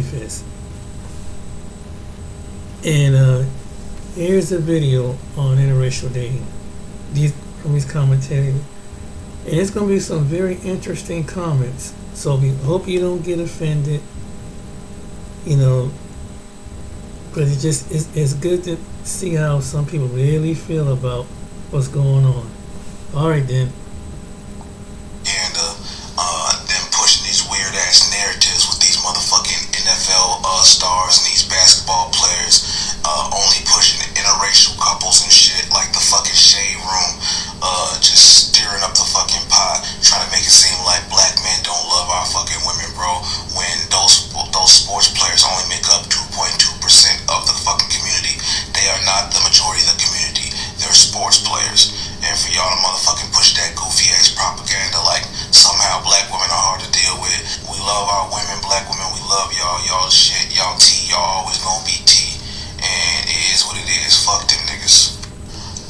Fist. And here's a video on interracial dating. These from these commentators, and it's gonna be some very interesting comments. So we hope you don't get offended. You know, but it's good to see how some people really feel about what's going on. All right then. And them pushing these weird ass narratives with these motherfucking NFL stars and these basketball players only pushing interracial couples and shit like the fucking Shade Room, just stirring up the fucking pot, trying to make it seem like black men don't love our fucking women, bro. When those sports players only make up 2.2% of the fucking community, they are not the majority of the community. They're sports players. And for y'all to motherfucking push that goofy ass propaganda like somehow black women are hard to deal with. We love our women, black women, we love y'all. Y'all shit, y'all T, y'all always gonna be T. And it is what it is. Fuck them niggas.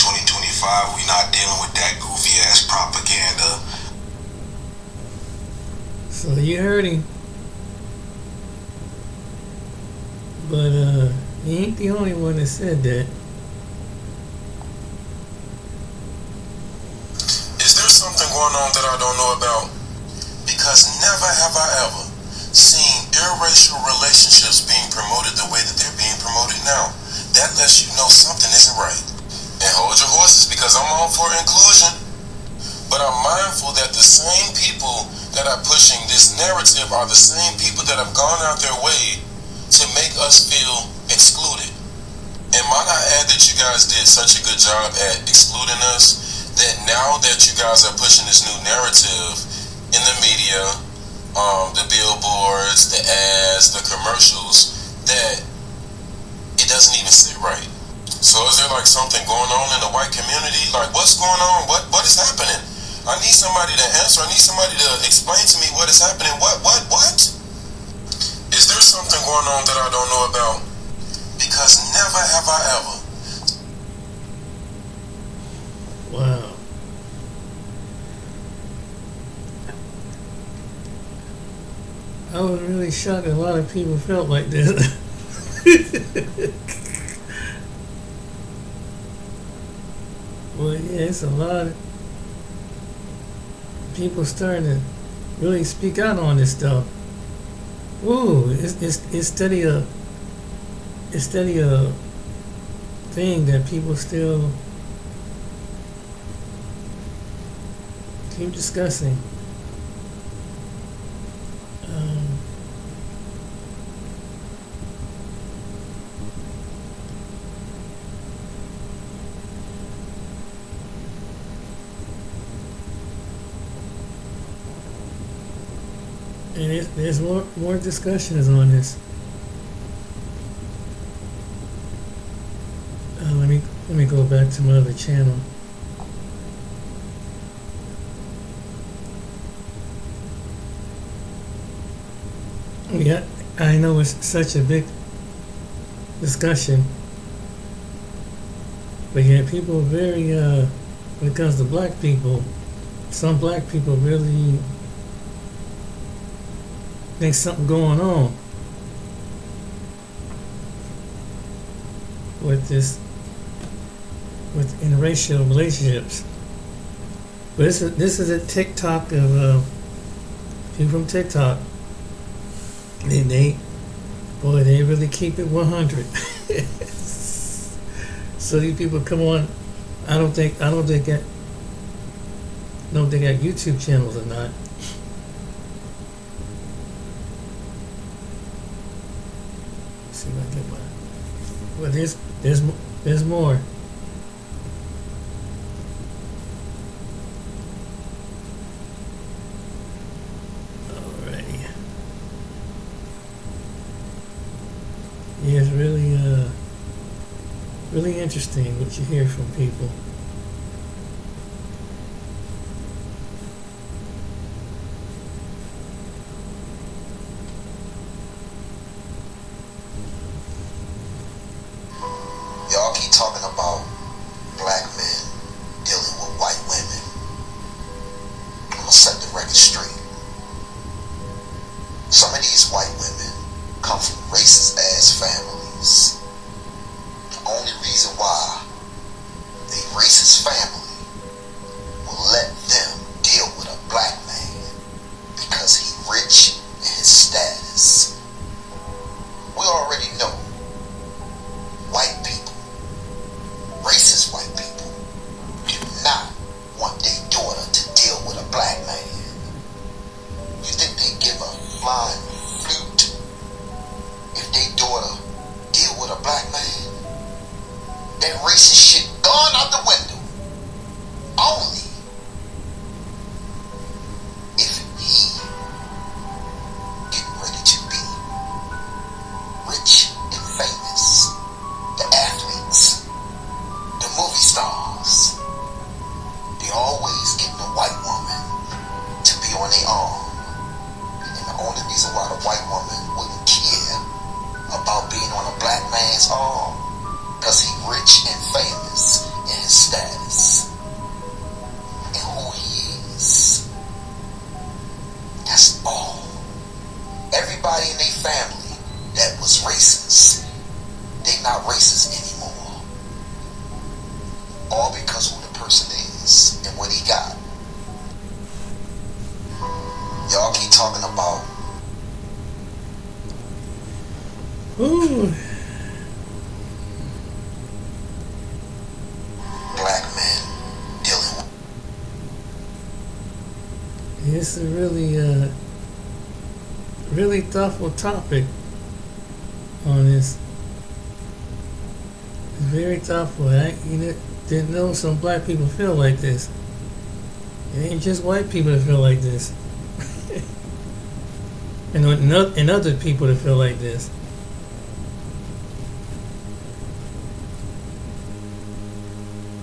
2025, we not dealing with that goofy ass propaganda. So you heard him. But he ain't the only one that said that. Is there something going on that I don't know about? Because never have I ever seen interracial relationships being promoted the way that they're being promoted now. That lets you know something isn't right. And hold your horses, because I'm all for inclusion. But I'm mindful that the same people that are pushing this narrative are the same people that have gone out their way to make us feel excluded. And might I add that you guys did such a good job at excluding us, that now that you guys are pushing this new narrative in the media, the billboards, the ads, the commercials, that it doesn't even sit right. So is there like something going on in the white community? Like, what's going on? What is happening? I need somebody to answer. I need somebody to explain to me what is happening. What? Is there something going on that I don't know about? Because never have I ever. Wow. I was really shocked a lot of people felt like that. Well, yeah, it's a lot of people starting to really speak out on this stuff. Ooh, it's steady a thing that people still keep discussing. And there's more discussions on this. Let me go back to my other channel. Yeah, I know it's such a big discussion, but yeah, people are very when it comes to black people, some black people really think something going on with interracial relationships. But this is a TikTok of people from TikTok, and they really keep it 100. So these people come on. I don't think they got YouTube channels or not. Let's see if I get my. Well, there's more. Alrighty. Yeah, it's really interesting what you hear from people. Y'all keep talking about black men dealing with white women. I'm gonna set the record straight. Some of these white women come from racist ass families. The only reason why a racist family will let them deal with a black man because he rich and his status. We already know white people, racist white people, do not want their daughter to deal with a black man. You think they give a flying flute if their daughter deal with a black man? That racist shit gone out the window. Only if he getting ready to be rich and famous. The athletes, the movie stars, they always getting a white woman to be on their arm. And the only reason why the white woman wouldn't care about being on a black man's arm, because he rich and famous in his status and who he is. That's all. Everybody in their family that was racist, they not racist anymore. All because who the person is and what he got. Y'all keep talking about Ooh. black men dealing with. It's a really thoughtful topic on this. It's very thoughtful. Didn't know some black people feel like this. It ain't just white people that feel like this. and other people that feel like this.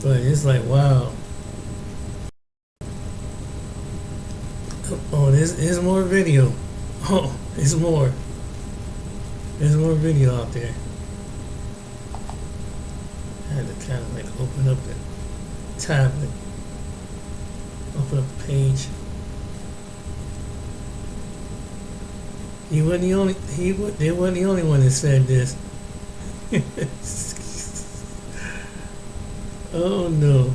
But it's like, wow. Oh, there's more video. Oh, there's more. There's more video out there. I had to kind of like open up the tablet. Open up the page. They wasn't the only one that said this. Oh no.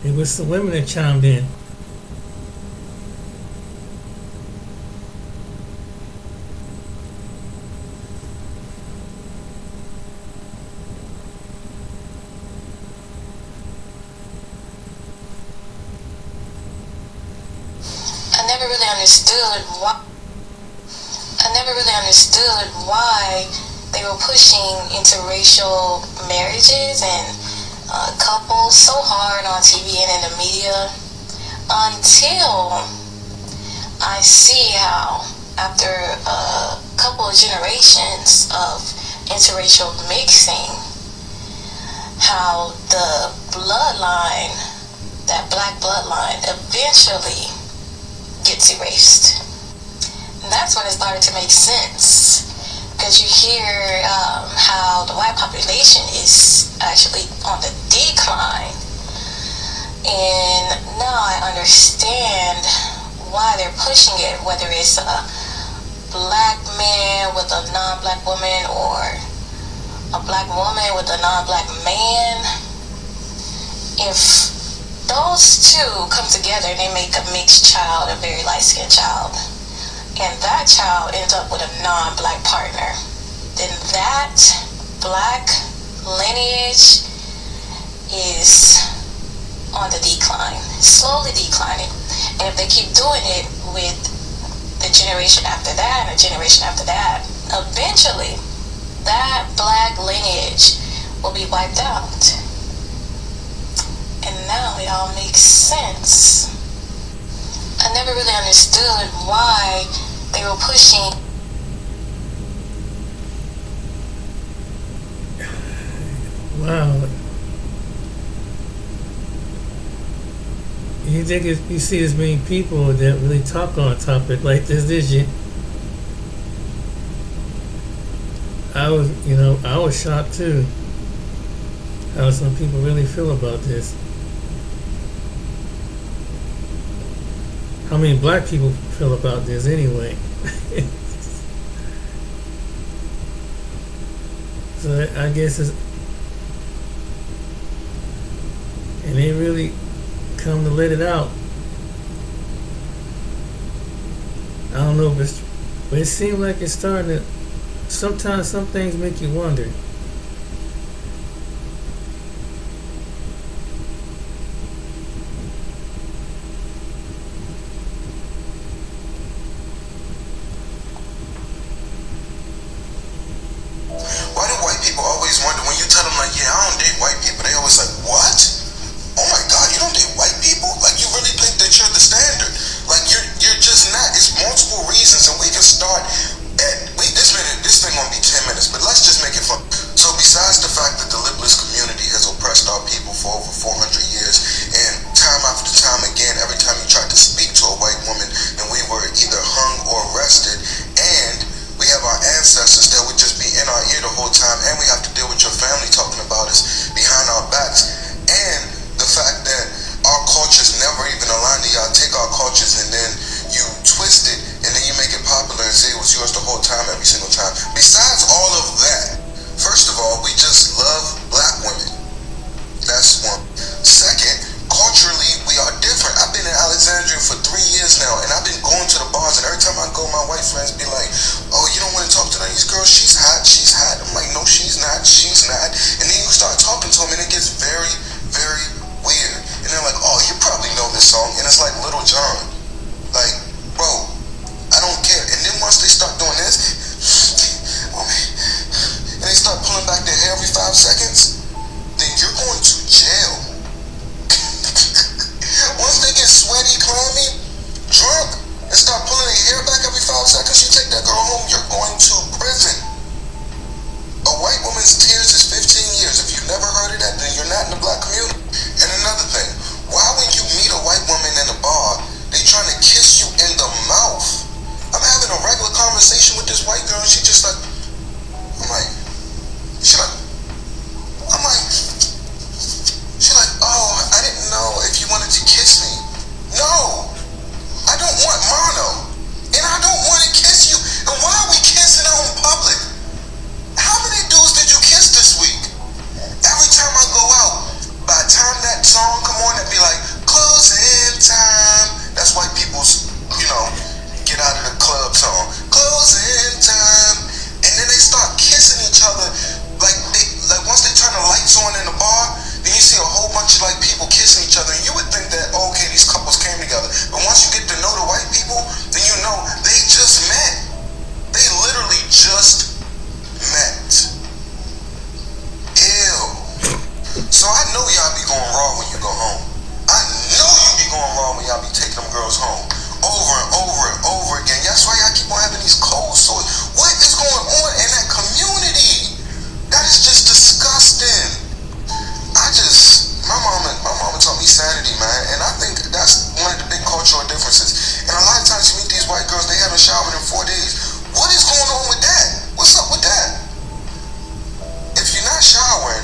It was some women that chimed in. I never really understood why they were pushing interracial marriages and couples so hard on TV and in the media until I see how after a couple of generations of interracial mixing, how the bloodline, that black bloodline, eventually gets erased. And that's when it started to make sense, because you hear how the white population is actually on the decline, and now I understand why they're pushing it, whether it's a black man with a non-black woman or a black woman with a non-black man. If those two come together and they make a mixed child, a very light-skinned child, and that child ends up with a non-black partner, then that black lineage is on the decline, slowly declining. And if they keep doing it with the generation after that and the generation after that, eventually that black lineage will be wiped out. And now it all makes sense. I never really understood why they were pushing. Wow. You think you see as many people that really talk on a topic like this, did you? I was shocked too. How some people really feel about this. How many black people feel about this anyway? So I guess it's, and they really come to let it out. I don't know if it's, but it seems like it's starting to. Sometimes some things make you wonder. Why do white people always wonder when you tell them like, yeah, I don't date white people? They always like, what? Oh my God, you don't date white people? Like you really think that you're the standard? Like you're just not. It's multiple reasons, and we can start at this thing gonna be 10 minutes, but let's just make it fun. So besides the fact that the lipless community has oppressed our people for over 400 years, and time after time again, every time you tried to speak to a white woman, then we were either hung or arrested, and we have our ancestors that would just be in our ear the whole time, and we have to deal with your family talking about us behind our backs, and the fact that our cultures never even align to y'all take our cultures and then you twist it and then you make it popular and say it was yours the whole time, every single time. Besides all of that, first of all, we just love black women. That's one. Second, culturally, we are different. I've been in Alexandria for 3 years now, and I've been going to the bars, and every time I go, my white friends be like, oh, you don't want to talk to none of these girls? She's hot, she's hot. I'm like, no, she's not, she's not. And then you start talking to them, and it gets very, very weird. And they're like, oh, you probably know this song, and it's like Little John. Like, bro, I don't care. And then once they start doing this, and they start pulling back their hair every 5 seconds, then you're going to jail. Once they get sweaty, clammy, drunk, and start pulling their hair back every 5 seconds, you take that girl home, you're going to prison. A white woman's tears is 15 years. If you've never heard of that, then you're not in the black community. And another thing, why when you meet a white woman in a bar, they trying to kiss you in the mouth? I'm having a regular conversation with this white girl, and she just like, I'm like, she like, I'm like, she like, oh, I didn't know if you wanted to kiss me. No, I don't want mono, and I don't want to kiss you. And why are we kissing out in public? How many dudes did you kiss this week? Every time I go out, by the time that song come on, it'd be like, closing time. That's white people's, get out of the club song. Closing time. And then they start kissing each other. Like once they turn the lights on in the bar, then you see a whole bunch of like people kissing each other. And you would think that, okay, these couples came together. But once you get to know the white people, then you know they just met. They literally just met. Ew. So I know y'all be going raw when you go home. I know you be going raw when y'all be taking them girls home. Over and over and over again. That's why y'all keep on having these cold sores. What is going on in that community? That is just disgusting. My mama taught me sanity, man. And I think that's one of the big cultural differences. And a lot of times you meet these white girls, they haven't showered in 4 days. What is going on with that? What's up with that? If you're not showering,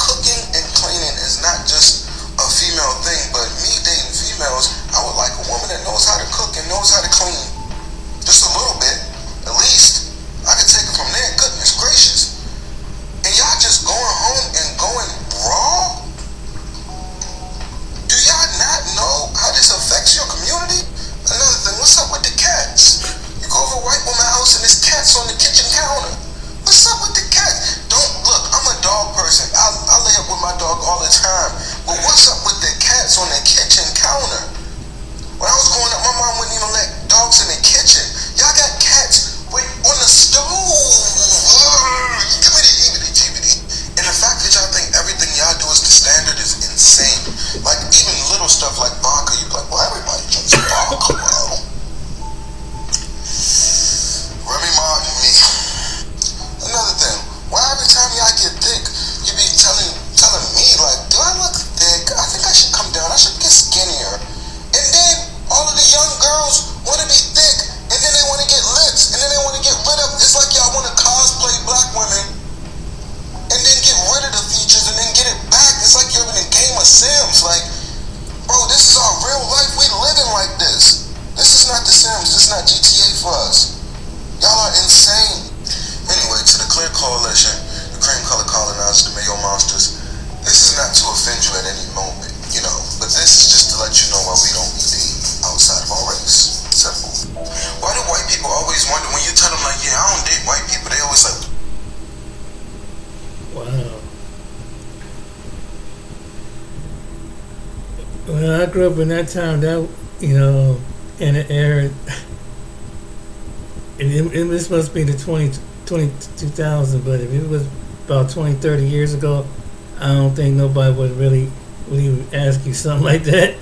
cooking and cleaning is not just a female thing, but me dating females, I would like a woman that knows how to cook and knows how to clean. Just a little bit, at least. I could take it from there, goodness gracious. And y'all just going home and going raw? Do y'all not know how this affects your community? Another thing, what's up with the cats? You go over a white woman's house and there's cats on the kitchen counter. What's up with the cats? Look, I'm a dog person. I lay up with my dog all the time. But what's up with the cats on the kitchen counter? When I was growing up, my mom wouldn't even let dogs in the kitchen. Y'all got cats on the stove. And the fact that y'all think everything y'all do is the standard is insane. Like even little stuff like vodka, you be like, well, everybody drinks vodka, bro. Remy Martin, me. Another thing, why every time y'all get thick, you be telling me like, do I look thick? I think I should come down. I should get skinnier. And then all of the young girls want to be thick, and then they want to get lips, and then they want to get rid of. It's like y'all want to cosplay black women, and then get rid of the features, and then get it back. It's like you're in a game of Sims. Like, bro, this is our real life. We living like this. This is not The Sims. This is not GTA for us. Y'all are insane. Anyway, to the Clear Coalition, the cream color colonizers, the Mayo monsters, this is not to offend you at any moment, but this is just to let you know why we don't believe outside of our race. Simple. Why do white people always wonder when you tell them, like, yeah, I don't date white people, they always like, Wow. Well, I grew up in that town, in the era, this must be the 2000, but if it was about 20, 30 years ago, I don't think nobody would even ask you something like that.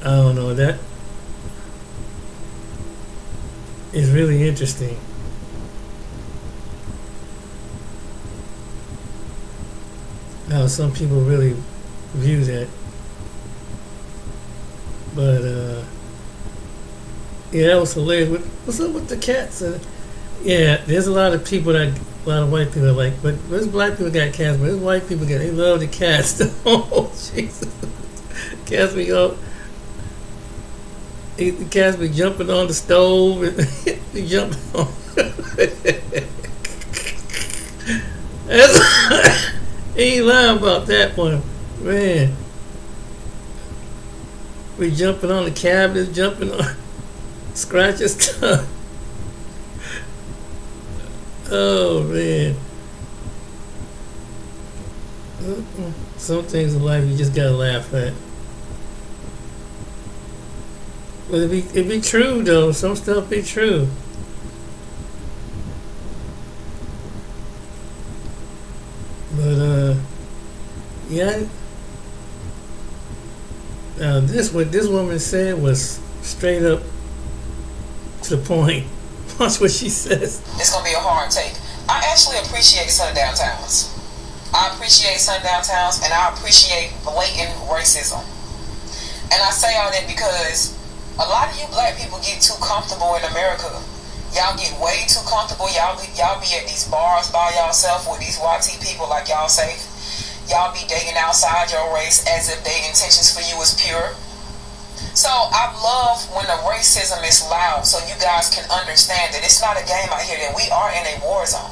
I don't know, that is really interesting. How some people really view that. But yeah, that was hilarious. What's up with the cats? Yeah, there's a lot of white people are like, but there's black people got cats, but there's white people they love the cats. Oh Jesus, cats be all, the cats be jumping on the stove and be jumping on. He ain't lying about that one, man. We jumping on the cabinets, jumping on scratching stuff. Oh man. Some things in life you just gotta laugh at. But it be true though. Some stuff be true. But yeah. What this woman said was straight up to the point. Watch what she says. It's gonna be a hard take. I actually appreciate sundown towns. I appreciate sundown towns, and I appreciate blatant racism. And I say all that because a lot of you black people get too comfortable in America. Y'all get way too comfortable. Y'all be at these bars by yourself with these YT people like y'all say. Y'all be dating outside your race as if their intentions for you is pure. So I love when the racism is loud so you guys can understand that it's not a game out here, that we are in a war zone.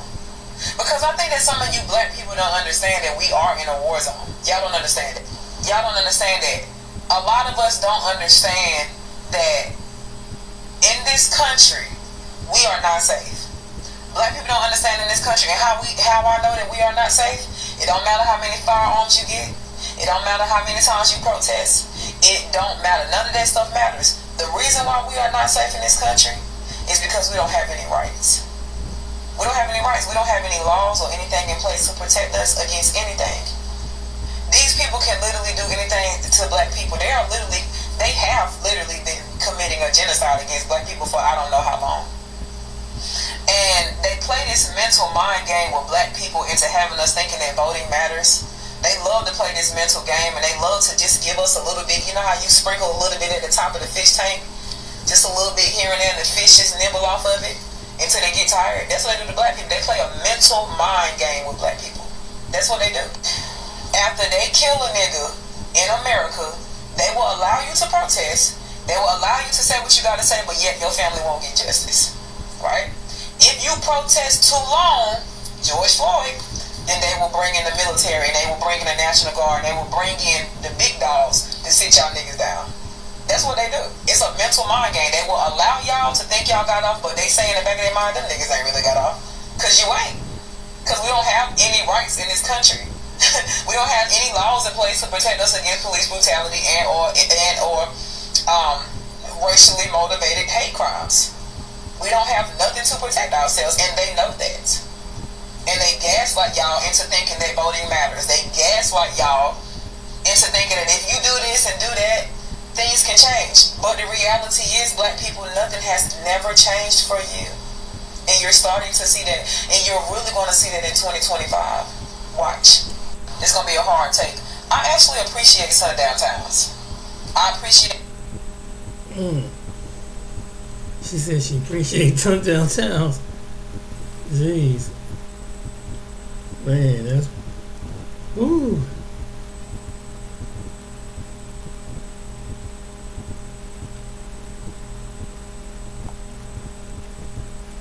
Because I think that some of you black people don't understand that we are in a war zone. Y'all don't understand it. Y'all don't understand that. A lot of us don't understand that in this country, we are not safe. Black people don't understand in this country, and how I know that we are not safe. It don't matter how many firearms you get. It don't matter how many times you protest. It don't matter. None of that stuff matters. The reason why we are not safe in this country is because we don't have any rights. We don't have any rights. We don't have any laws or anything in place to protect us against anything. These people can literally do anything to black people. They have literally been committing a genocide against black people for I don't know how long. And they play this mental mind game with black people into having us thinking that voting matters. They love to play this mental game, and they love to just give us a little bit. You know how you sprinkle a little bit at the top of the fish tank? Just a little bit here and there, and the fish just nibble off of it until they get tired. That's what they do to black people. They play a mental mind game with black people. That's what they do. After they kill a nigga in America, they will allow you to protest. They will allow you to say what you got to say, but yet your family won't get justice. Right? If you protest too long, George Floyd, then they will bring in the military, and they will bring in the National Guard, and they will bring in the big dogs to sit y'all niggas down. That's what they do. It's a mental mind game. They will allow y'all to think y'all got off, but they say in the back of their mind, them niggas ain't really got off. Because you ain't. Because we don't have any rights in this country. We don't have any laws in place to protect us against police brutality and or racially motivated hate crimes. We don't have nothing to protect ourselves, and they know that. And they gaslight y'all into thinking that voting matters. They gaslight y'all into thinking that if you do this and do that, things can change. But the reality is, black people, nothing has never changed for you. And you're starting to see that. And you're really going to see that in 2025. Watch. It's going to be a hard take. I actually appreciate sundown towns. I appreciate... She said she appreciates sundown towns. Jeez. Man, that's... Ooh.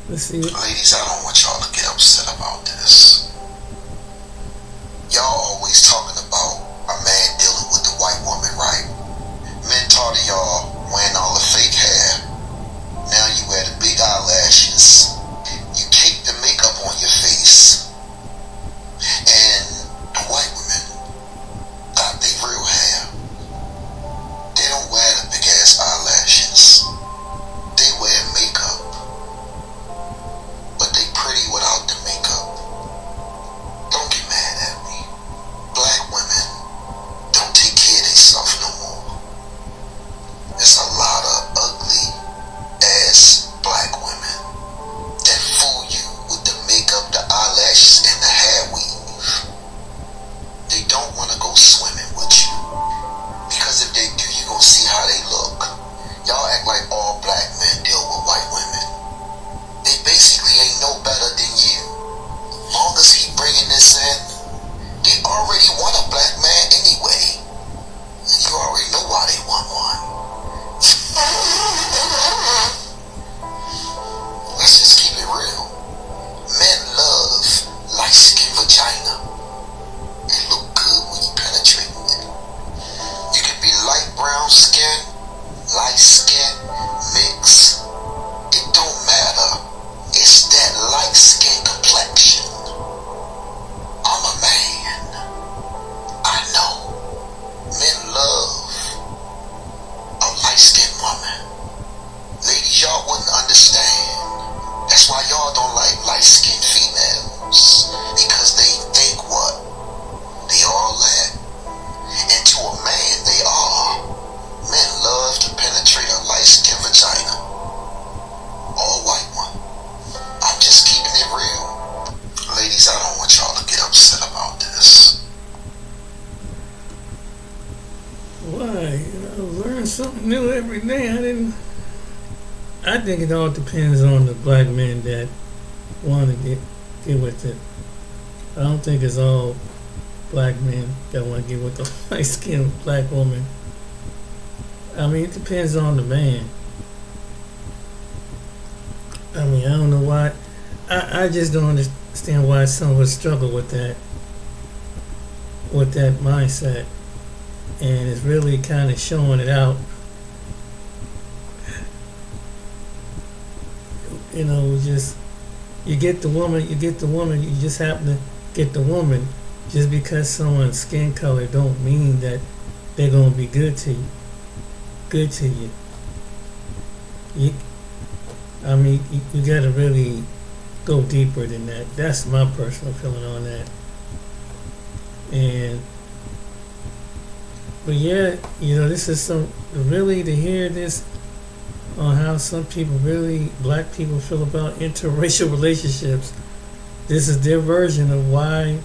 Let's see. Ladies, I don't want y'all to get upset about this. Y'all always talking about a man dealing with the white woman, right? Men taught y'all wearing all the fake hair. Now you wear the big eyelashes. You take the makeup on your face. And the white women got their real hair. They don't wear the big ass eyelashes. They wear makeup. But they pretty without the makeup. Don't get mad at me. Black women don't take care of themselves no more. There's a lot of ugly ass black women that fool you with the makeup, the eyelashes, and the hair weave. They don't want to go swimming with you. Because if they do, you gonna see how they look. Y'all act like all black men deal with white women. They basically ain't no better than you. Long as he bringing this in, they already want a black man anyway. And you already know why they want one. Let's just keep it real. Men love light skin vagina. It look good when you penetrate with it. You can be light brown skin, light skin, mix. It don't matter. It's that light skin complexion. I'm a man. I know. Men love a light skinned woman. Ladies, y'all wouldn't understand. That's why y'all don't like light skinned females. Because they think what? They all that. And to a man, they are. Men love to penetrate a light skinned vagina. All white one. I'm just keeping it real. Ladies, I don't want y'all to get upset about this. Why? I learn something new every day. I think it all depends on the black men that want to get with it. I don't think it's all black men that want to get with the light-skinned black woman. I mean, it depends on the man. I mean, I don't know why. I just don't understand why some would struggle with that mindset. And it's really kind of showing it out. You know, just you get the woman, you just happen to get the woman. Just because someone's skin color don't mean that they're gonna be good to you. You gotta really go deeper than that. That's my personal feeling on that. But yeah, this is really to hear this on how some people black people feel about interracial relationships. This is their version of why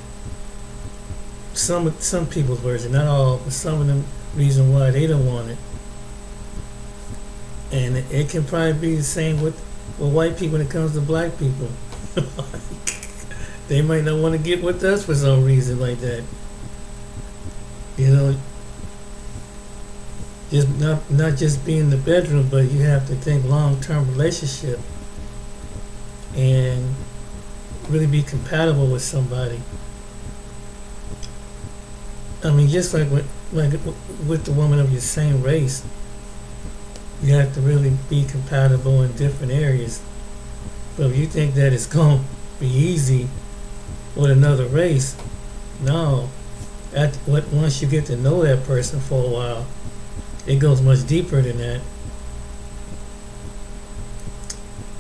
some people's version, not all, but some of them reason why they don't want it. And it can probably be the same with white people when it comes to black people. They might not want to get with us for some reason like that. Just not just be in the bedroom, but you have to think long-term relationship and really be compatible with somebody. I mean, just like with the woman of your same race, you have to really be compatible in different areas. But if you think that it's going to be easy with another race, no. Once you get to know that person for a while, it goes much deeper than that.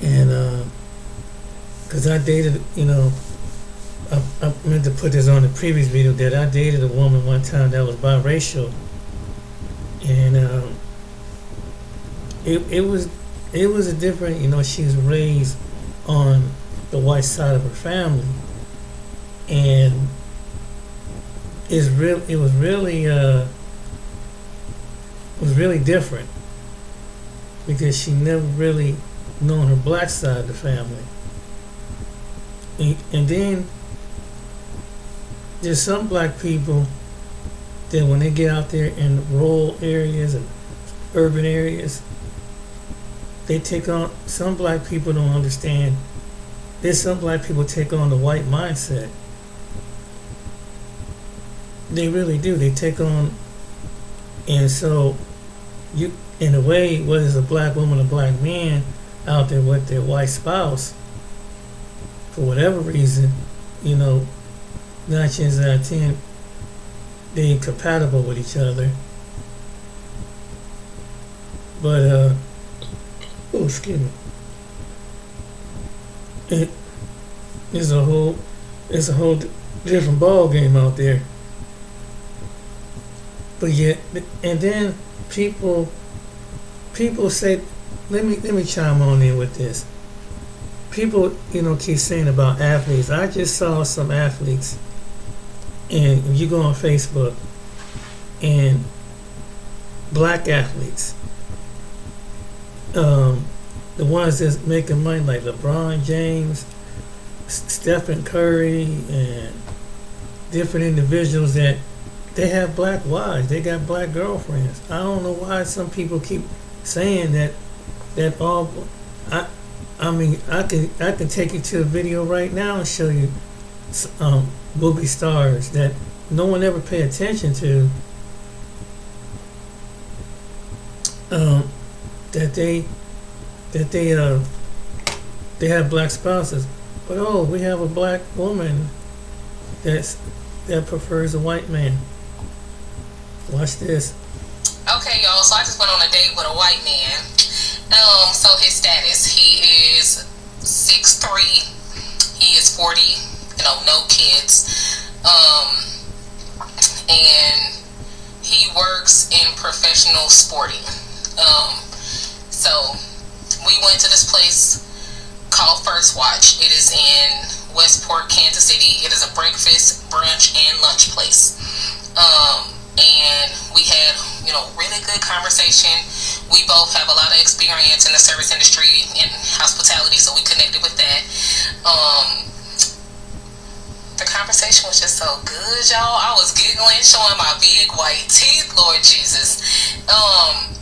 And because I dated, I meant to put this on the previous video, that I dated a woman one time that was biracial, and it was a different, she was raised on the white side of her family, and it was really different because she never really known her black side of the family. And then there's some black people that when they get out there in rural areas and urban areas, they take on, some black people don't understand there's some black people take on the white mindset. They really do. They take on, and so you, in a way, whether it's a black woman or black man out there with their white spouse, for whatever reason, 9 chances out of 10, they ain't compatible with each other. But excuse me. It's a whole different ball game out there. But yet, and then people say, let me chime on in with this. People, keep saying about athletes. I just saw some athletes, and if you go on Facebook, and black athletes, the ones that's making money, like LeBron James, Stephen Curry, and different individuals that they have black wives, they got black girlfriends. I don't know why some people keep saying that all. I mean, I can take you to a video right now and show you movie stars that no one ever pay attention to. That they have black spouses, but we have a black woman that prefers a white man. Watch this. Okay, y'all. So I just went on a date with a white man. So his status: he is 6'3". He is 40. No kids. And he works in professional sporting. So we went to this place called First Watch. It is in Westport, Kansas City. It is a breakfast, brunch, and lunch place. And we had, really good conversation. We both have a lot of experience in the service industry and hospitality, so we connected with that. The conversation was just so good, y'all. I was giggling, showing my big white teeth, Lord Jesus.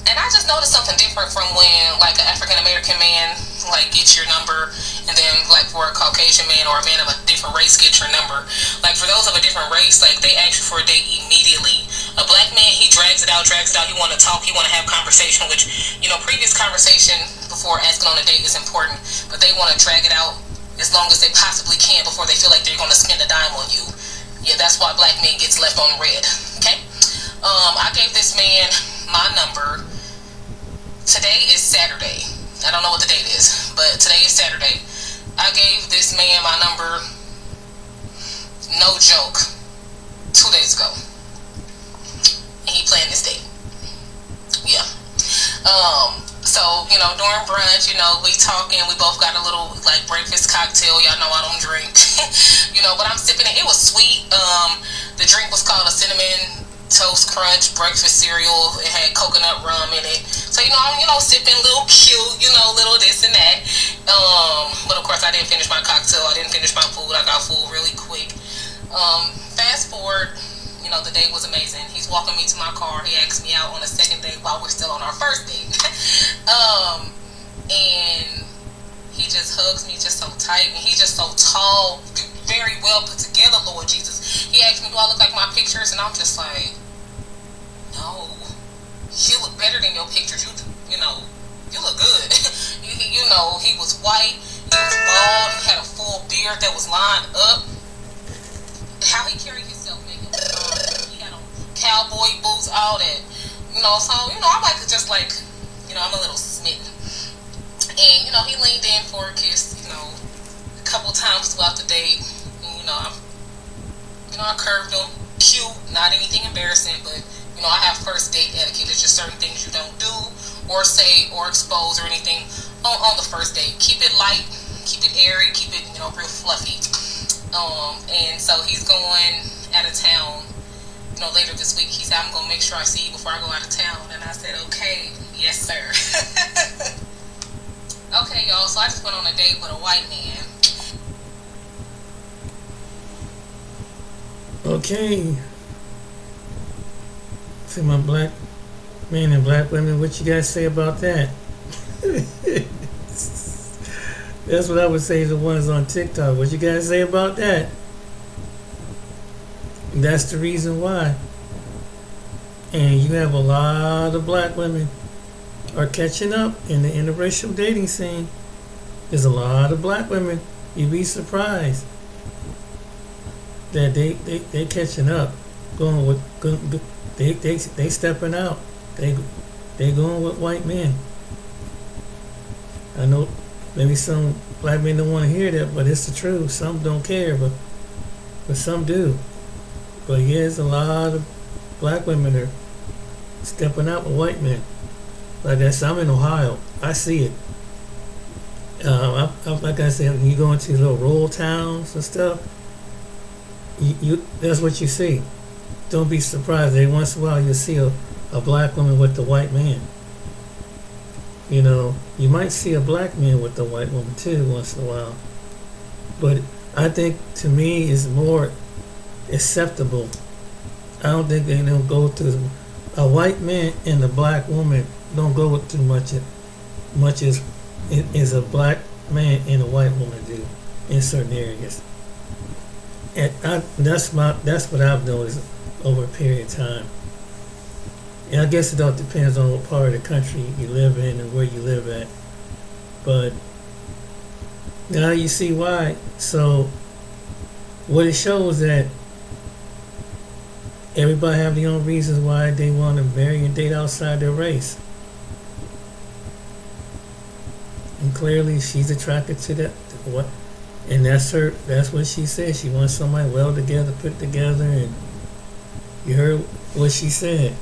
And I just noticed something different from when, like, an African American man, like, gets your number, and then, like, for a Caucasian man or a man of a different race gets your number. Like, for those of a different race, like, they ask you for a date immediately. A black man, he drags it out. He want to talk, he want to have conversation, which, previous conversation before asking on a date is important, but they want to drag it out as long as they possibly can before they feel like they're going to spend a dime on you. Yeah, that's why black men gets left on red. Okay? I gave this man my number. Today is Saturday. I don't know what the date is, but today is Saturday. I gave this man my number, no joke, 2 days ago. And he planned this date. Yeah. So, during brunch, we talking, we both got a little, like, breakfast cocktail. Y'all know I don't drink. But I'm sipping it. It was sweet. The drink was called a Cinnamon Toast Crunch breakfast cereal. It had coconut rum in it. So, I'm, sipping, little cute, little this and that. But of course I didn't finish my cocktail. I didn't finish my food. I got food really quick. Fast forward, the date was amazing. He's walking me to my car. He asked me out on a second date while we're still on our first date. And he just hugs me just so tight, and he's just so tall, very well put together, Lord Jesus. He asked me, do I look like my pictures? And I'm just like, no, you look better than your pictures. You look good. He was white, he was bald, he had a full beard that was lined up. How he carried himself, nigga. He had on cowboy boots, all that. So, I'm like, just like, I'm a little smitten. And, he leaned in for a kiss, a couple times throughout the date. And, I curved him. Cute, not anything embarrassing, but, I have first date etiquette. There's just certain things you don't do or say or expose or anything on the first date. Keep it light, keep it airy, keep it, real fluffy. And so he's going out of town, later this week. He said, I'm going to make sure I see you before I go out of town. And I said, okay, yes, sir. Okay, y'all, so I just went on a date with a white man. Okay. See my black men and black women, what you guys say about that? That's what I would say. The ones on TikTok. What you guys say about that? That's the reason why. And you have a lot of black women are catching up in the interracial dating scene. There's a lot of black women. You'd be surprised that they catching up, going with they stepping out. They going with white men. I know maybe some black men don't want to hear that, but it's the truth. Some don't care, but some do. But yeah, there's a lot of black women that are stepping out with white men. Like that's, I'm in Ohio. I see it. Like I said, when you go into little rural towns and stuff, you that's what you see. Don't be surprised. Every once in a while, you'll see a black woman with the white man. You know, you might see a black man with the white woman too once in a while. But I think, to me, it's more acceptable. I don't think they don't go through a white man and a black woman don't go with too much as a black man and a white woman do in certain areas. And that's what I've noticed over a period of time. And I guess it all depends on what part of the country you live in and where you live at. But now you see why. So what it shows that everybody have their own reasons why they want to marry and date outside their race. And clearly she's attracted to that. What? And that's what she said. She wants somebody well together, put together, and you heard what she said.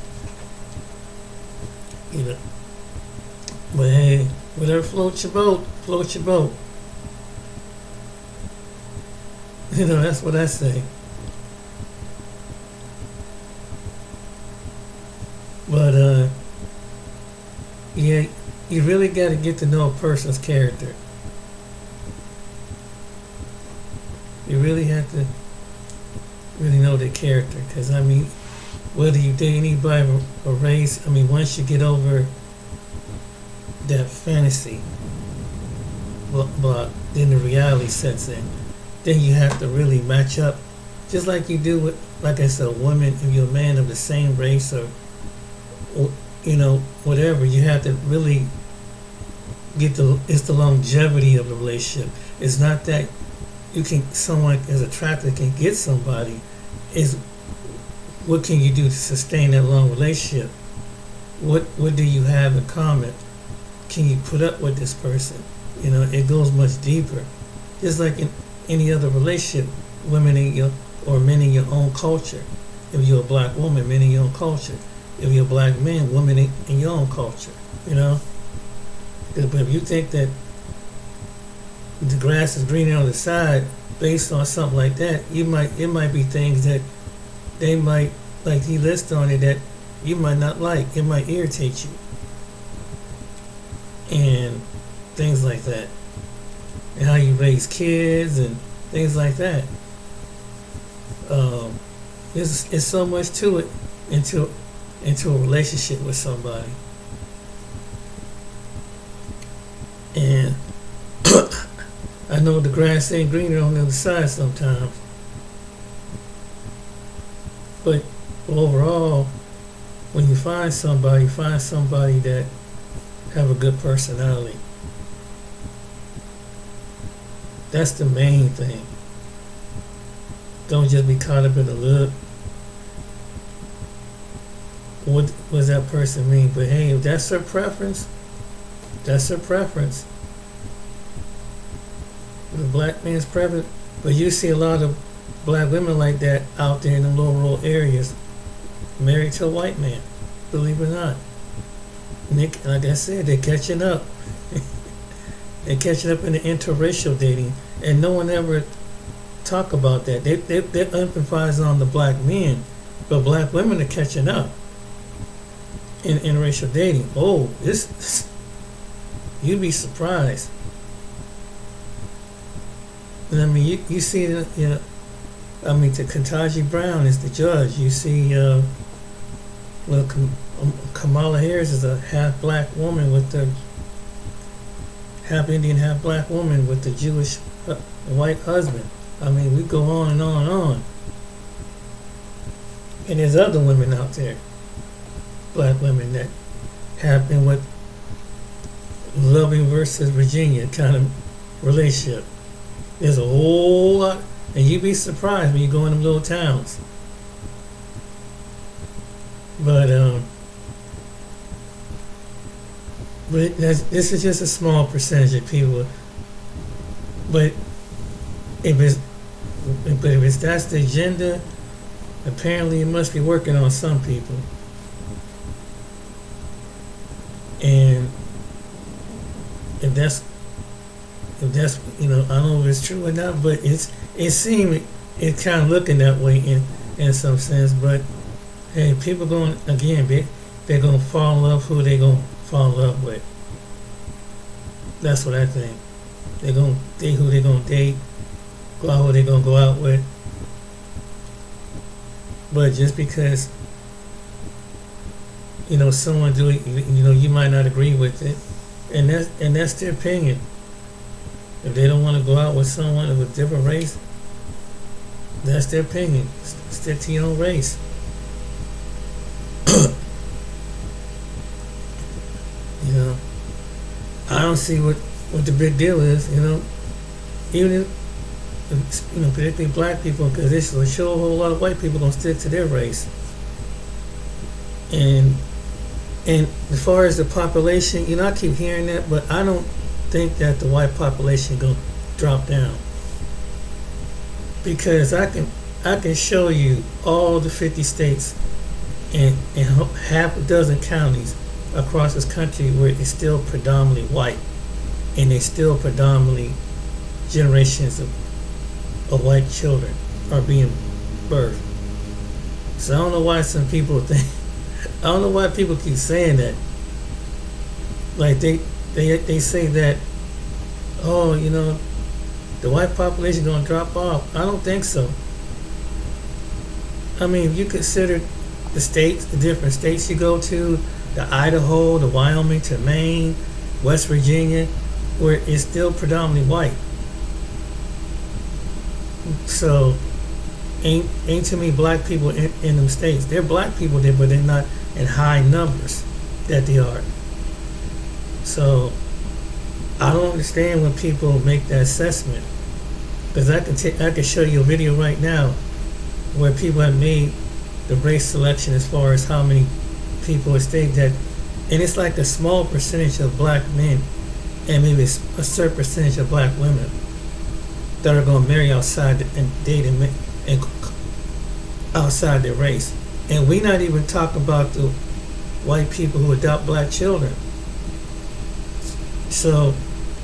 You know. But hey, whatever floats your boat, floats your boat. You know, that's what I say. But yeah, you really got to get to know a person's character. You really have to really know their character, because I mean, whether you date anybody of a race, I mean, once you get over that fantasy block, then the reality sets in. Then you have to really match up, just like you do with, like I said, a woman. If you're a man of the same race, or you know, whatever, you have to really get it's the longevity of the relationship. It's not that someone as attractive can get somebody. Is what can you do to sustain that long relationship? What do you have in common? Can you put up with this person? You know, it goes much deeper. Just like in any other relationship, women or men in your own culture. If you're a black woman, men in your own culture. If you're a black man, women in your own culture. You know? But if you think that the grass is greener on the side based on something like that, it might be things that they might, like he lists on it, that you might not like. It might irritate you. And things like that. And how you raise kids and things like that. There's so much to it into a relationship with somebody. And I know the grass ain't greener on the other side sometimes. But overall, when you find somebody that have a good personality. That's the main thing. Don't just be caught up in the look. What does that person mean? But hey, if that's her preference, that's her preference. The black man's preference. But you see a lot of black women like that out there in the low rural areas, married to a white man, believe it or not. Nick, like I said, they're catching up. They're catching up in the interracial dating, and no one ever talk about that. They emphasize on the black men, but black women are catching up in interracial dating. Oh, this you'd be surprised. And I mean, you see, you know, I mean, to Ketanji Brown is the judge. You see, Kamala Harris is a half black woman with the half Indian, half black woman with the Jewish white husband. I mean, we go on and on and on. And there's other women out there, black women, that have been with Loving versus Virginia kind of relationship. There's a whole lot, and you'd be surprised when you go in them little towns. But this is just a small percentage of people. But if that's the agenda, apparently it must be working on some people. And if that's I don't know if it's true or not, but it's kind of looking that way in some sense. But hey, people they're gonna fall in love who they gonna fall in love with. That's what I think. They're gonna date who they're gonna date, go out who they're gonna go out with. But just because someone do it, you might not agree with it, and that's their opinion. If they don't want to go out with someone of a different race, that's their opinion. Stick to your own race. I don't see what the big deal is. Even if particularly black people, because this will show a whole lot of white people gonna stick to their race. And as far as the population, I keep hearing that, but I don't think that the white population gonna drop down, because I can show you all the 50 states and half a dozen counties across this country where it's still predominantly white, and they still predominantly generations of white children are being birthed. So I don't know why some people think. I don't know why people keep saying that. Like they say that, the white population gonna drop off. I don't think so. I mean, if you consider the states, the different states you go to, the Idaho, the Wyoming, to Maine, West Virginia, where it's still predominantly white. So ain't too many black people in them states. There are black people there, but they're not in high numbers that they are. So I don't understand when people make that assessment, because I can show you a video right now where people have made the race selection as far as how many people state that, and it's like a small percentage of black men and maybe a certain percentage of black women that are going to marry outside and date and outside their race. And we not even talk about the white people who adopt black children. So,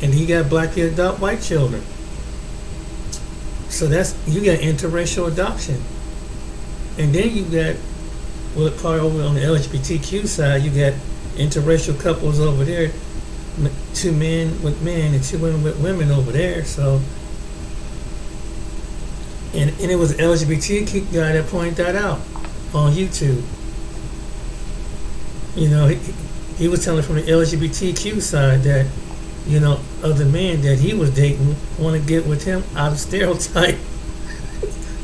and you got black people adopt white children. So you got interracial adoption. And then you got, part over on the LGBTQ side, you got interracial couples over there, 2 men with men and 2 women with women over there. So, and it was an LGBT guy that pointed that out on YouTube. He was telling from the LGBTQ side that, other men that he was dating want to get with him out of stereotype.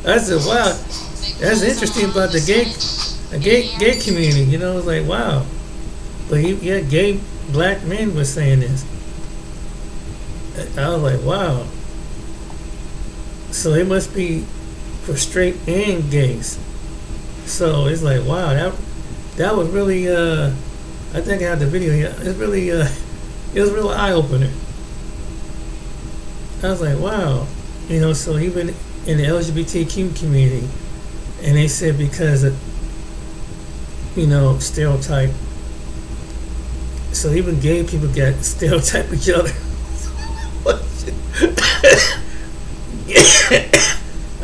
I said, wow, that's interesting about the gay community. It's like, wow. But gay black men were saying this. I was like, wow. So it must be for straight and gays. So it's like, wow, that was really, I think I have the video here. It's really, it was a real eye-opener. I was like, wow. So even in the LGBTQ community, and they said because of, stereotype. So even gay people got stereotype each other.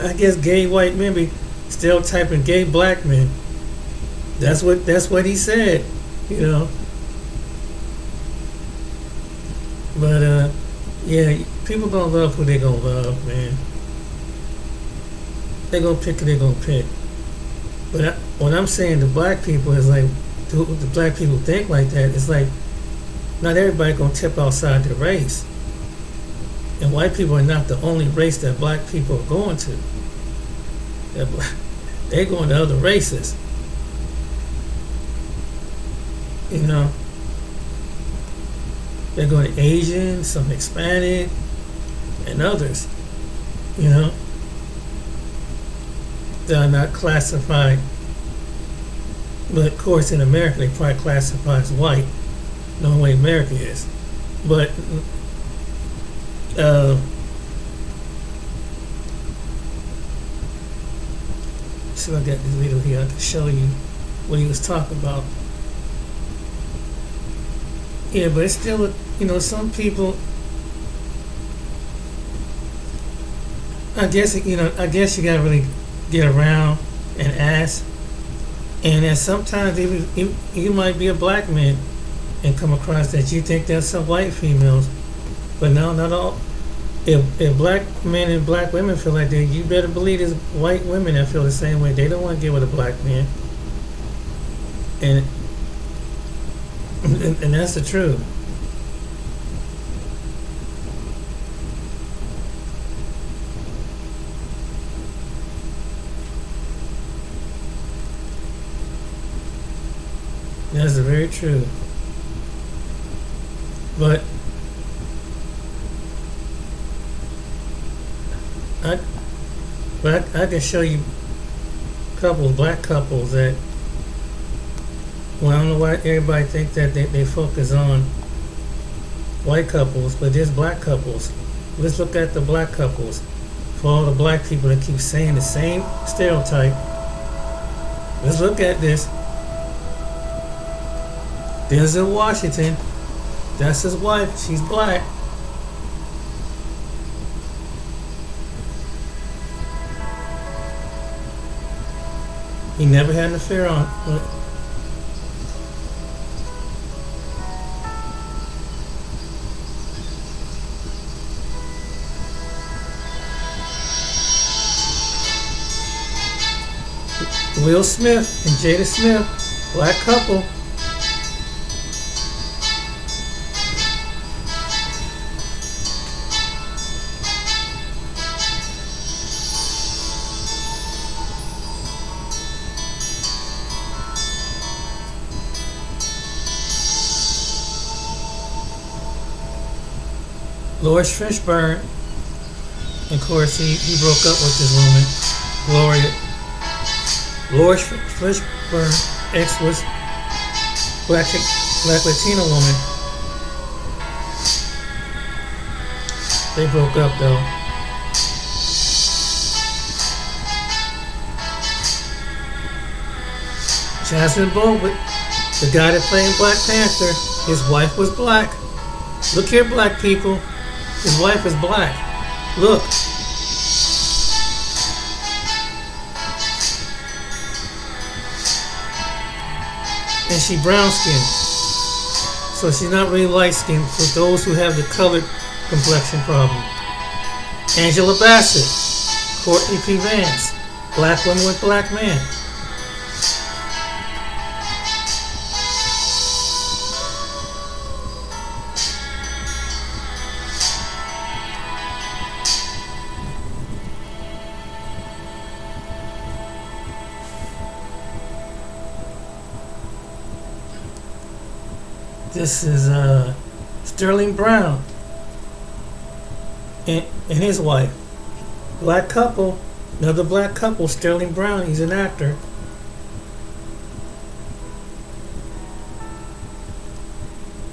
I guess gay white men be stereotyping gay black men. That's what he said, But people gonna love who they gonna love, man. They gonna pick who they gonna pick. But what I'm saying to black people is like, the black people think like that. It's like not everybody gonna tip outside their race. And white people are not the only race that black people are going to. They're going to other races. You know, they're going to Asian, some Hispanic, and others. You know, they are not classified. But of course, in America, they probably classify as white. No way America is. But so I got this video here to show you what he was talking about. Yeah, but it's still, you know, some people. I guess you gotta really get around and ask. And then sometimes even you might be a black man and come across that you think there's some white females, but no, not all. If black men and black women feel like that, you better believe there's white women that feel the same way. They don't want to get with a black man, and that's the truth. That's very true. But I can show you black couples that, well, I don't know why everybody think that they focus on white couples, but there's black couples. Let's look at the black couples. For all the black people that keep saying the same stereotype, let's look at this. Denzel Washington, that's his wife, she's black. He never had an affair on. Will Smith and Jada Smith, black couple. Lawrence Fishburne, of course, he broke up with this woman, Gloria. Lawrence Fishburne, ex was black Latina woman. They broke up though. Jasmine Bowen, the guy that played Black Panther, his wife was black. Look here, black people. His wife is black. Look. And she brown skinned. So she's not really light skinned for those who have the colored complexion problem. Angela Bassett, Courtney P. Vance, black woman with black man. This is Sterling Brown and his wife. Black couple, another black couple, Sterling Brown, he's an actor.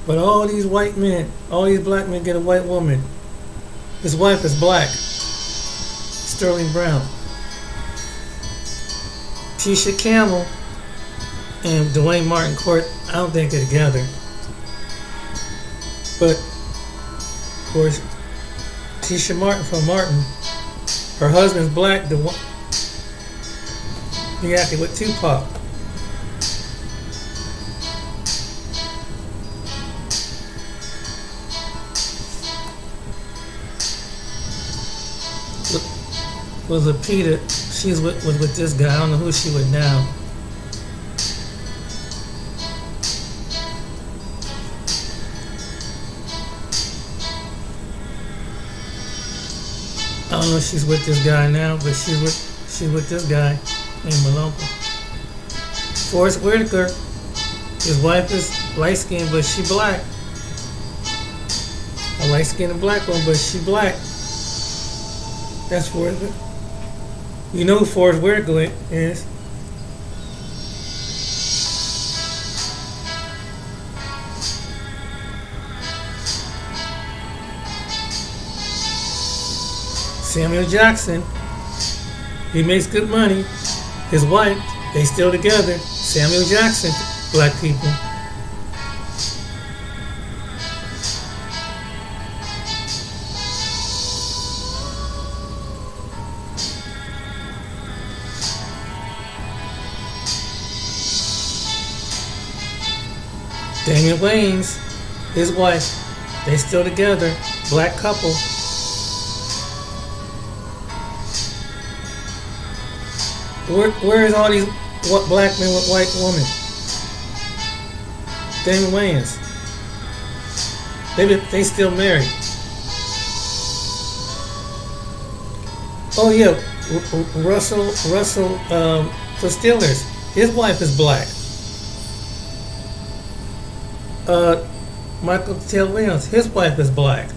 But all these white men, all these black men get a white woman. His wife is black. Sterling Brown. Tisha Campbell and Dwayne Martin Court, I don't think they're together. But, of course, Tisha Martin from Martin, her husband's black. He acted with Tupac. Was Lupita, she's with this guy. I don't know who she with now. I don't know if she's with this guy now, but she's with this guy named Malonga. Forrest Whitaker, his wife is light skinned, but she black. A light skinned black one, but she black. That's Forrest. You know who Forrest Whitaker is? Samuel Jackson. He makes good money. His wife, they still together. Samuel Jackson, black people. Damian Wayans, his wife, they still together. Black couple. Where is all these black men with white women? Damian Wayans. They still married. Oh yeah, Russell for Steelers. His wife is black. Michael Taylor Williams. His wife is black.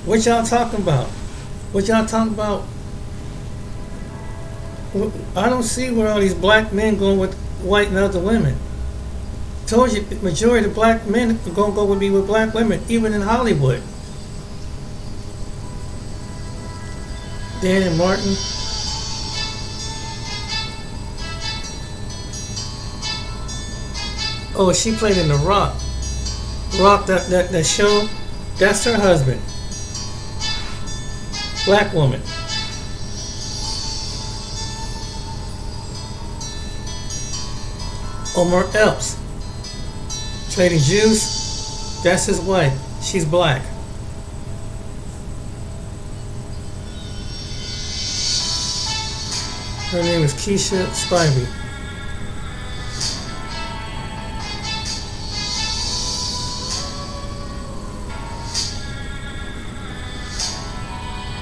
What y'all talking about? What y'all talking about? I don't see where all these black men going with white and other women. Told you, the majority of black men are going to go be with black women, even in Hollywood. Dan Martin. Oh, she played in The Rock. Rock, that show, that's her husband. Black woman. Omar Epps, Trading Juice, that's his wife. She's black. Her name is Keisha Spivey.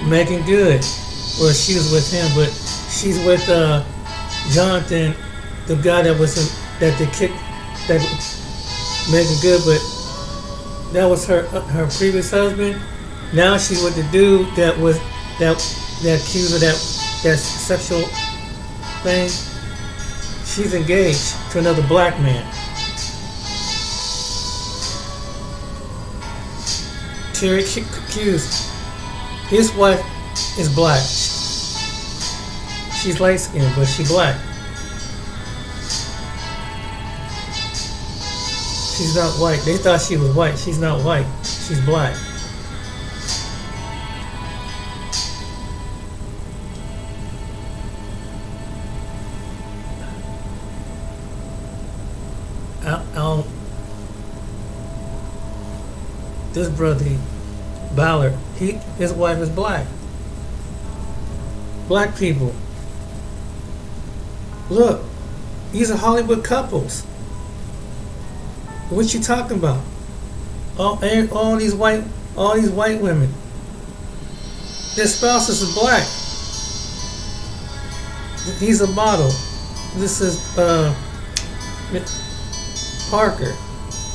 Megan Good, well, she was with him, but she's with Jonathan, the guy that was in. That they kicked that Megan Good, but that was her previous husband. Now she's with the dude that accused of that sexual thing. She's engaged to another black man. Terry Crews, his wife is black. She's light skinned, but she's black. She's not white. They thought she was white. She's not white. She's black. This brother, Ballard, his wife is black. Black people. Look, these are Hollywood couples. What you talking about? All these white women. Their spouses are black. He's a model. This is Parker.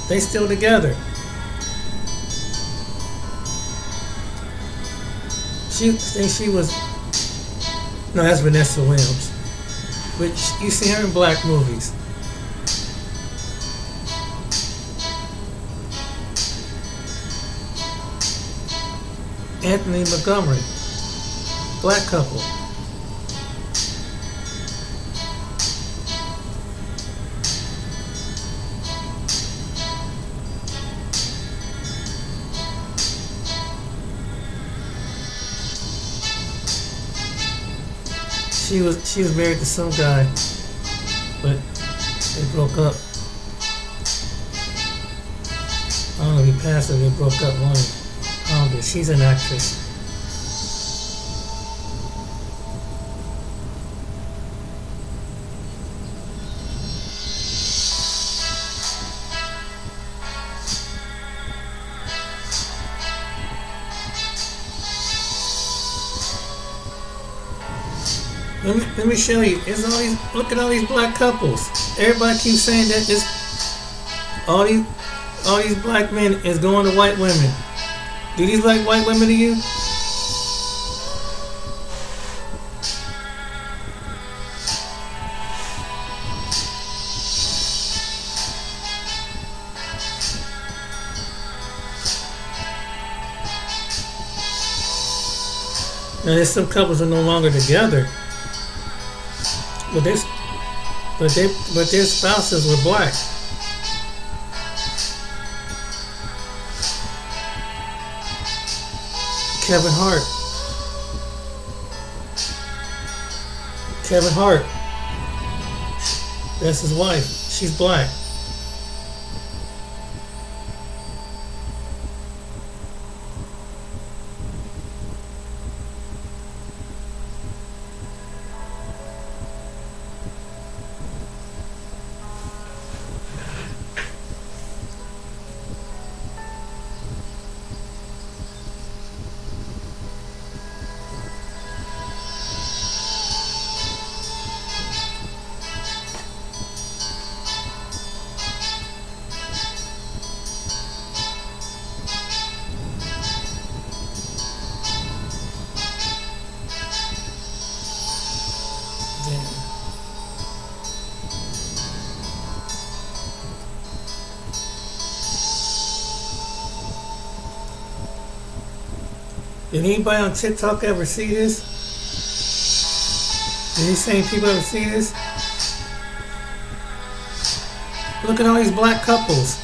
They still together. She thinks she was. No, that's Vanessa Williams. But you see her in black movies. Anthony Montgomery, black couple. She was married to some guy, but they broke up. I don't know if he passed or they broke up one. I don't know. She's an actress. Let me show you. It's all these. Look at all these black couples. Everybody keeps saying that this all these black men is going to white women. Do these like white women to you? Now there's some couples are no longer together, but their spouses were black. Kevin Hart. That's his wife. She's black. Did anybody on TikTok ever see this? Did these same people ever see this? Look at all these black couples.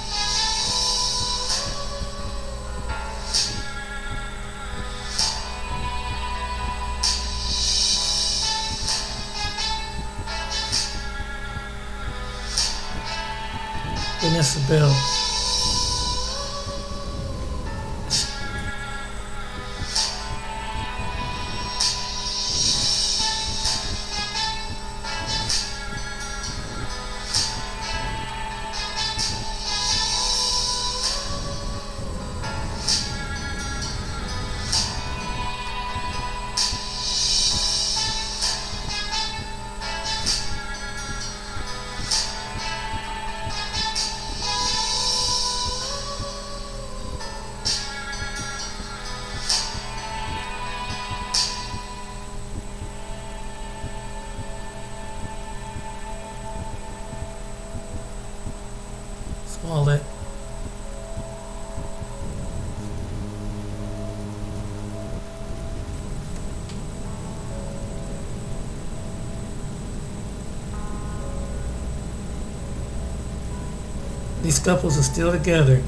Vanessa Bell. Smollett. These couples are still together.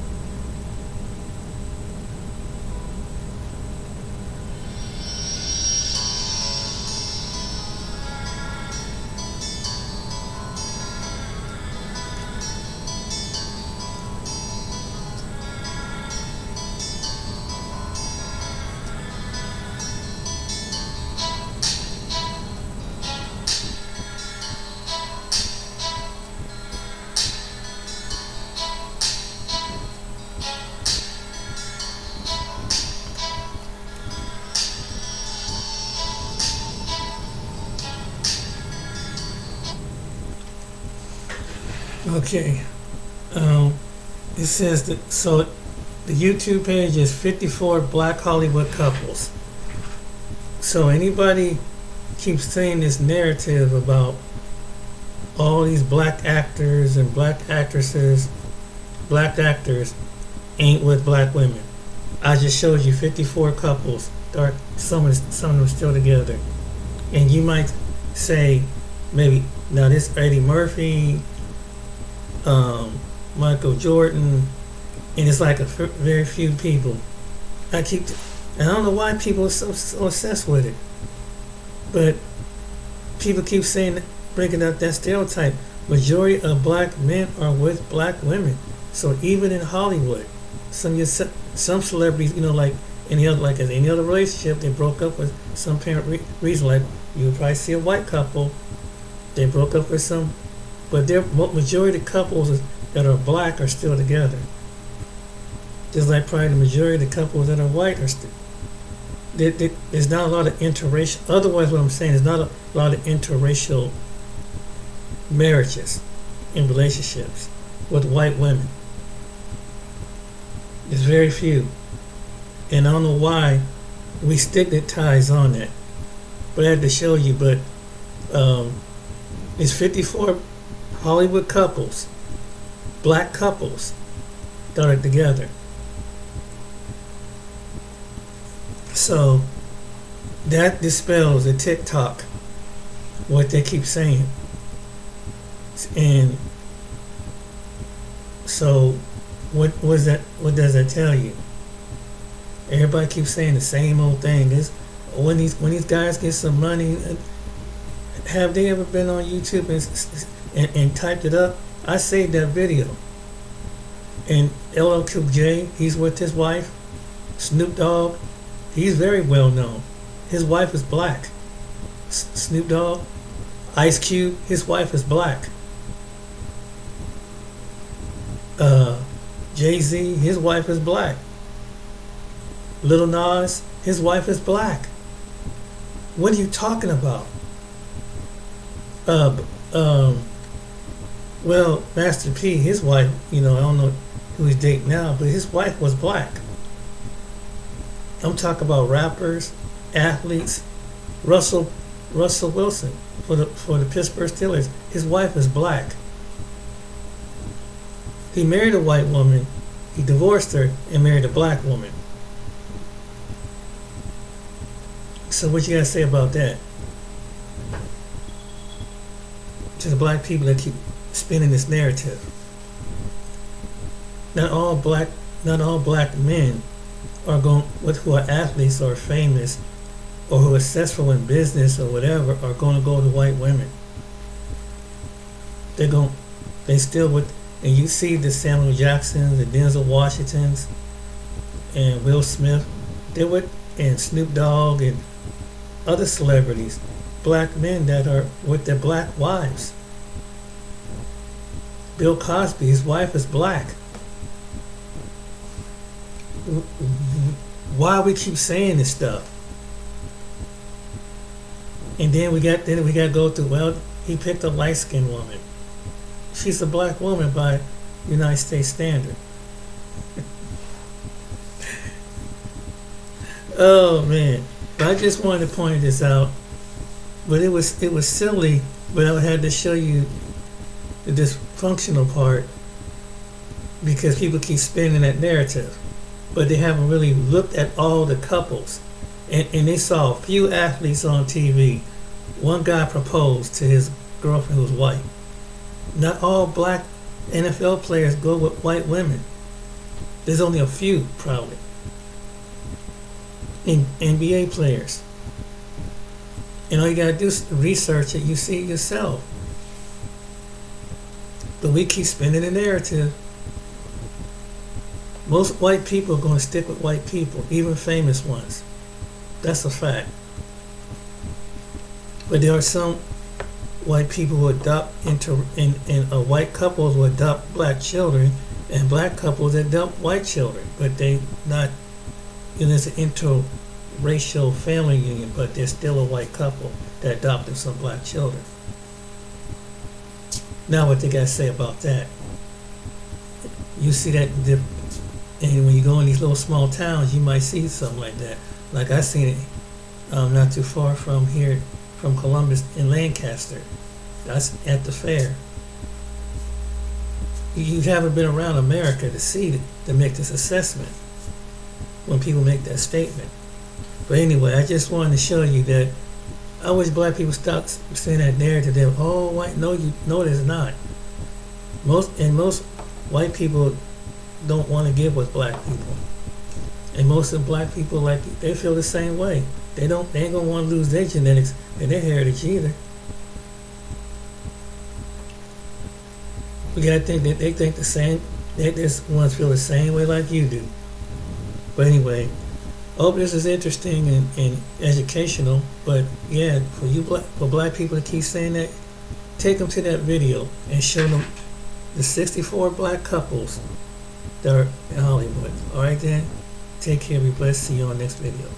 Okay. It says that so the YouTube page is 54 Black Hollywood couples. So anybody keeps saying this narrative about all these black actors and black actresses, black actors ain't with black women. I just showed you 54 couples. Some of them still together. And you might say, maybe, now this Eddie Murphy, Michael Jordan, and it's like very few people. And I don't know why people are so obsessed with it, but people keep saying, bringing up that stereotype. Majority of black men are with black women. So even in Hollywood, some celebrities, like any other relationship, they broke up with some apparent reason. Like you would probably see a white couple, they broke up with some, but their majority of couples that are black are still together. Just like probably the majority of the couples that are white are still. there's not a lot of interracial. Otherwise, what I'm saying is not a lot of interracial marriages and relationships with white women. There's very few, and I don't know why we stigmatize on that. But I had to show you. But it's 54 Hollywood couples, black couples, that are together. So that dispels the TikTok, what they keep saying. And so what does that tell you? Everybody keeps saying the same old thing. This when these guys get some money, have they ever been on YouTube and typed it up? I saved that video. And LL Cool J, he's with his wife. Snoop Dogg, he's very well known. His wife is black. Snoop Dogg. Ice Cube, his wife is black. Jay-Z, his wife is black. Lil Nas, his wife is black. What are you talking about? Well, Master P, his wife, I don't know who he's dating now, but his wife was black. I'm talking about rappers, athletes. Russell Wilson for the Pittsburgh Steelers, his wife is black. He married a white woman, he divorced her and married a black woman. So what you gotta say about that? To the black people that keep spinning this narrative. Not all black men who are athletes or famous or who are successful in business or whatever are going to go to white women. They still would, and you see the Samuel Jacksons, the Denzel Washingtons, and Will Smith, and Snoop Dogg and other celebrities, black men that are with their black wives. Bill Cosby, his wife is black. Why we keep saying this stuff? And then we got to go through, well, he picked a light-skinned woman. She's a black woman by United States standard. Oh man. But I just wanted to point this out. But it was silly, but I had to show you the dysfunctional part because people keep spinning that narrative. But they haven't really looked at all the couples. And they saw a few athletes on TV. One guy proposed to his girlfriend who was white. Not all black NFL players go with white women. There's only a few, probably. In NBA players. And all you gotta do is research it, you see it yourself. But we keep spinning the narrative. Most white people are going to stick with white people, even famous ones. That's a fact. But there are some white people who adopt white couples who adopt black children, and black couples adopt white children. But they not, it's an interracial family union, but they're still a white couple that adopted some black children. Now what they got to say about that? You see that, and when you go in these little small towns, you might see something like that. Like I seen it not too far from here, from Columbus in Lancaster. That's at the fair. You haven't been around America to see it, to make this assessment when people make that statement. But anyway, I just wanted to show you that I wish black people stop saying that narrative. They're, oh, white. No, there's not. Most white people don't want to get with black people, and most of black people they feel the same way. They ain't gonna want to lose their genetics and their heritage either. We gotta think that they think the same. They just want to feel the same way like you do. But anyway, I hope this is interesting and educational. But yeah, for black people to keep saying that, take them to that video and show them the 64 black couples that are in Hollywood. All right then, take care, be blessed. See you on the next video.